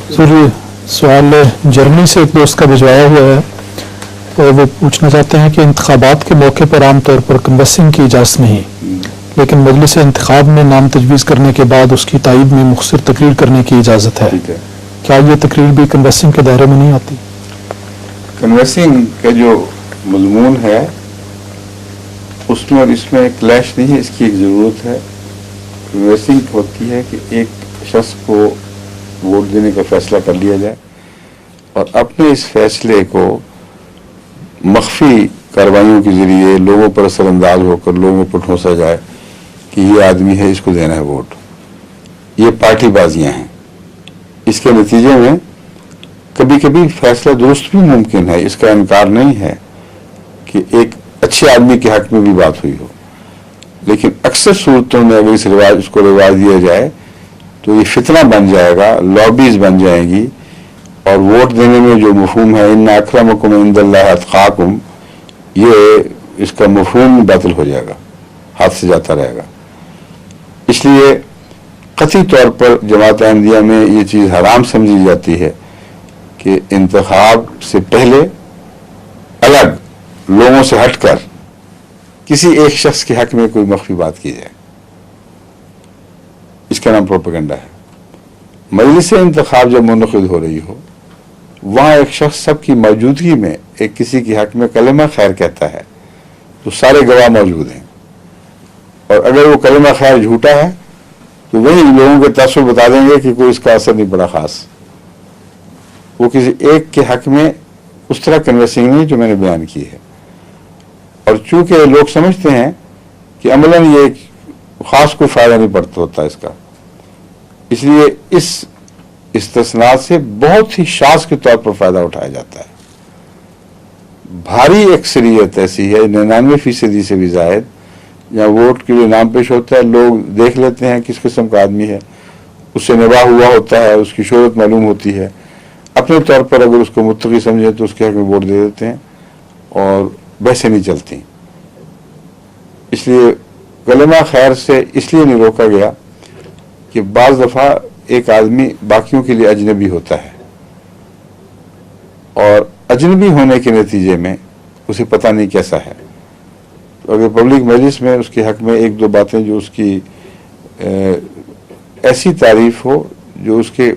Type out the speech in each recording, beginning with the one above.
Sir ये सवाल Germany से एक दोस्त का भिजवाया हुआ है और वो पूछना चाहते हैं कि इंतखाबात के मौके पर आमतौर पर कन्वसिंग की इजाज़त नहीं, लेकिन मजलिस इंतखाब में नाम तजवीज़ करने के बाद उसकी तायीद में मुख्तसर तकरीर करने की इजाज़त है। क्या ये तकरीर भी कन्वसिंग के दायरे में नहीं आती? कन्वसिंग का जो मजमून है उसमें और इसमें क्लैश नहीं है, इसकी एक ज़रूरत है। कन्वसिंग होती है कि एक शख्स को वोट देने का फैसला कर लिया जाए और अपने इस फैसले को मख्फी कार्रवाइयों के जरिए लोगों पर असरअंदाज होकर लोगों पर ठोंसा जाए कि ये आदमी है, इसको देना है वोट। ये पार्टीबाजियां हैं। इसके नतीजे में कभी कभी फैसला दुरुस्त भी मुमकिन है, इसका इनकार नहीं है कि एक अच्छे आदमी के हक में भी बात हुई हो, लेकिन अक्सर सूरतों में अगर इसको रिवाज दिया जाए तो ये फितना बन जाएगा, लॉबीज बन जाएंगी और वोट देने में जो मफहूम है इन्ना अक्रमकुम इंदल्लाहि अत्काकुम, ये इसका मफहूम बातिल हो जाएगा, हाथ से जाता रहेगा। इसलिए कतई तौर पर जमात अहमदिया में ये चीज़ हराम समझी जाती है कि इंतखाब से पहले अलग लोगों से हटकर किसी एक शख्स के हक में कोई मख्फी बात की जाए। इसका नाम प्रोपेगेंडा है। मजलिस इंतखाब जब मुनक़िद हो रही हो, वहाँ एक शख्स सबकी मौजूदगी में एक किसी के हक में कलमा खैर कहता है तो सारे गवाह मौजूद हैं, और अगर वो कलमा खैर झूठा है तो वही लोगों के तासुर बता देंगे कि कोई इसका असर नहीं पड़ा खास। वो किसी एक के हक में उस तरह कन्वसिंग नहीं जो मैंने बयान की है। और चूंकि लोग समझते हैं कि अमलन ये खास कोई फायदा नहीं पड़ता होता इसका, इसलिए इस इस्तिस्नात से बहुत ही शाज़ के तौर पर फायदा उठाया जाता है। भारी अक्सरियत ऐसी है 99% से भी ज़ायद, जहाँ वोट के लिए नाम पेश होता है, लोग देख लेते हैं किस किस्म का आदमी है, उससे निबाह हुआ होता है, उसकी शोहरत मालूम होती है, अपने तौर पर अगर उसको मुत्तकी समझे तो उसके हक में वोट दे देते हैं और बहसें नहीं चलती। इसलिए कलमा खैर से इसलिए नहीं रोका गया कि बाज़ दफ़ा एक आदमी बाकियों के लिए अजनबी होता है और अजनबी होने के नतीजे में उसे पता नहीं कैसा है, तो अगर पब्लिक मजलिस में उसके हक में एक दो बातें जो उसकी ऐसी तारीफ हो जो उसके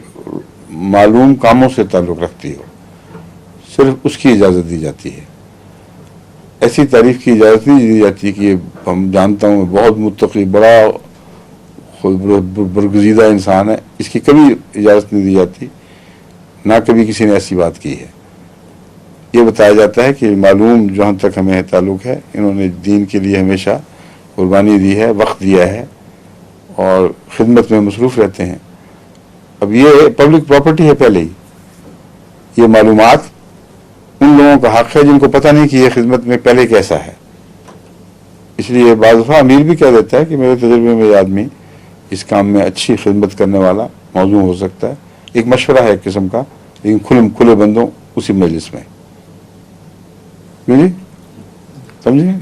मालूम कामों से ताल्लुक़ रखती हो, सिर्फ उसकी इजाज़त दी जाती है। ऐसी तारीफ की इजाज़त नहीं दी जाती कि हम जानता हूँ बहुत मुत्तकी बड़ा बरगुज़ीदा इंसान है, इसकी कभी इजाज़त नहीं दी जाती, ना कभी किसी ने ऐसी बात की है। ये बताया जाता है कि मालूम जहाँ तक हमें ताल्लुक़ है इन्होंने दीन के लिए हमेशा कुर्बानी दी है, वक्त दिया है और ख़िदमत में मसरूफ़ रहते हैं। अब ये पब्लिक प्रॉपर्टी है पहले ही, ये मालूमात उन लोगों का हक़ है जिनको पता नहीं कि ये खिदमत में पहले कैसा है। इसलिए बाज़ दफ़ा अमीर भी कह देता है कि मेरे तजुर्बे में ये आदमी इस काम में अच्छी खिदमत करने वाला मौजूद हो सकता है। एक मशवरा है एक किस्म का, लेकिन खुले बंदों उसी मजलिस में। समझे?